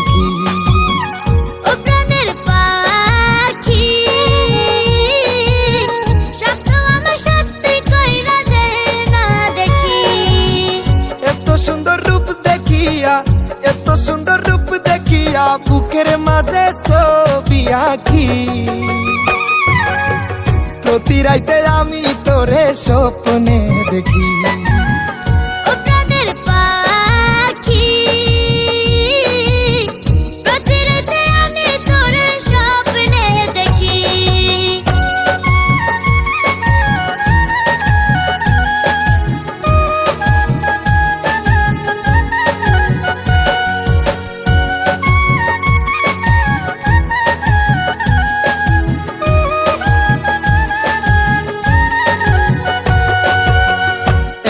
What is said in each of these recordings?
দেখি। ও প্রাণের পাখি স্বপ্ন আমার সত্যি কইরা দে না দেখি। এত সুন্দর রূপ দেখিয়া, এত সুন্দর রূপ দেখিয়া বুকের মাঝে ছবি আঁকি। প্রতি রাইতে আমি তোরে স্বপ্নে দেখি। ও প্রাণের পাখি প্রতি রাতে আমি তোর স্বপ্নে দেখি।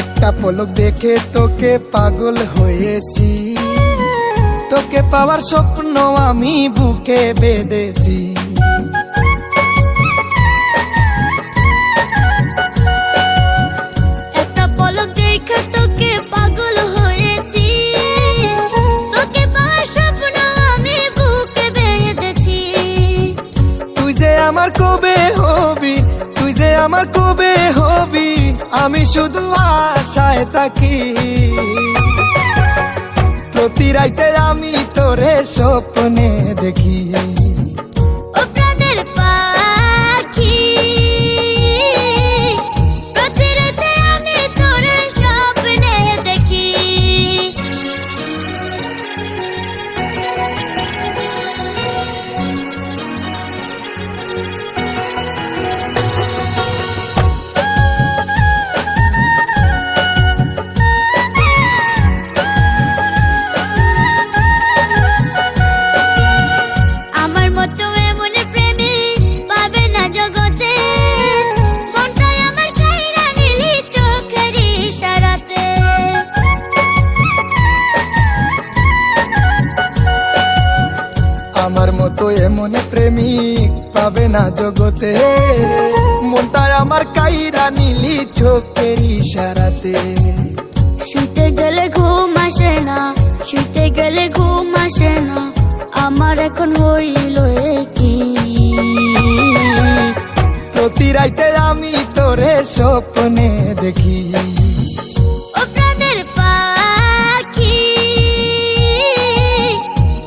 একটা পলক দেখে তোকে পাগল হয়েছি, তোকে পাওয়ার স্বপ্ন আমি বুকে বেঁধেছি। একটা পলক দেখে তোকে পাগল হয়েছি, তোকে পাওয়ার স্বপ্ন আমি বুকে বেঁধেছি। তুই যে আমার কবে হবি, তুই যে আমার কবে হবি, আমি শুধু আশায় থাকি। প্রতি রাইতে আমি তোরে স্বপ্নে দেখি। ও প্রাণের পাখি প্রতি রাতে আমি তোর স্বপ্নে দেখি। আমার মতো এমন প্রেমী পাবে না জগতে, মনটাই আমার কাইরা নিলি চোখের ইশারাতে। আমার মতো এমন প্রেমিক পাবে না জগতে, মনটা আমার কাইরা নিলি চোখের ইশারাতে। শুতে গেলে ঘুম আসে না, শুতে গেলে ঘুম আসে না, আমার এখন হইল কি। প্রতি রাইতে আমি তোরে স্বপ্নে দেখি। ও প্রাণের পাখি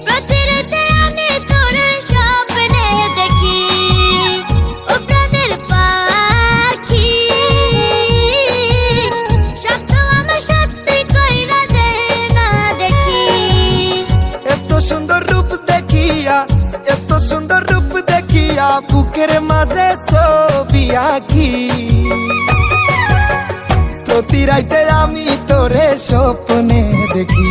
প্রতি রাতে আমি তোর স্বপ্নে দেখি। ও প্রাণের পাখি স্বপ্ন আমার সত্যি কইরা দে না দেখি। এত সুন্দর রূপ দেখিয়া, এত সুন্দর রূপ দেখিয়া বুকের মাঝে ছবি আঁকি। প্রতি রাইতে আমি তোরে স্বপ্নে দেখি।